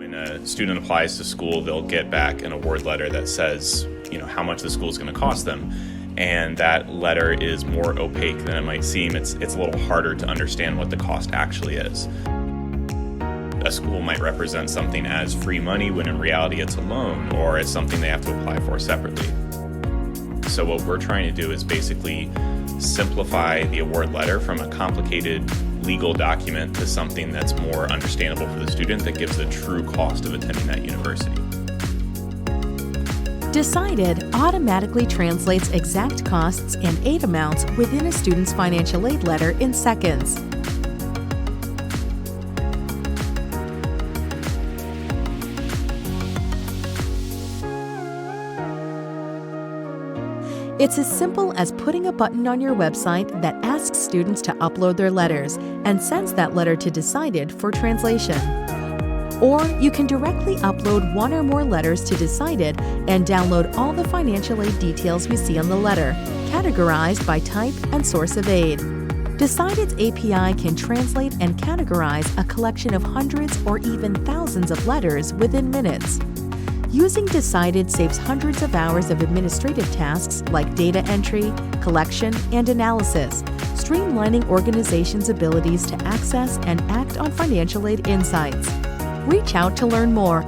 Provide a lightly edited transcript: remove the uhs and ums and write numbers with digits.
When a student applies to school, they'll get back an award letter that says, how much the school is going to cost them. And that letter is more opaque than it might seem. It's a little harder to understand what the cost actually is. A school might represent something as free money when in reality it's a loan, or it's something they have to apply for separately. So what we're trying to do is basically simplify the award letter from a complicated legal document to something that's more understandable for the student that gives the true cost of attending that university. DecidED automatically translates exact costs and aid amounts within a student's financial aid letter in seconds. It's as simple as putting a button on your website that asks students to upload their letters and sends that letter to DecidED for translation. Or you can directly upload one or more letters to DecidED and download all the financial aid details you see on the letter, categorized by type and source of aid. DecidED's API can translate and categorize a collection of hundreds or even thousands of letters within minutes. Using DecidED saves hundreds of hours of administrative tasks like data entry, collection, and analysis, streamlining organizations' abilities to access and act on financial aid insights. Reach out to learn more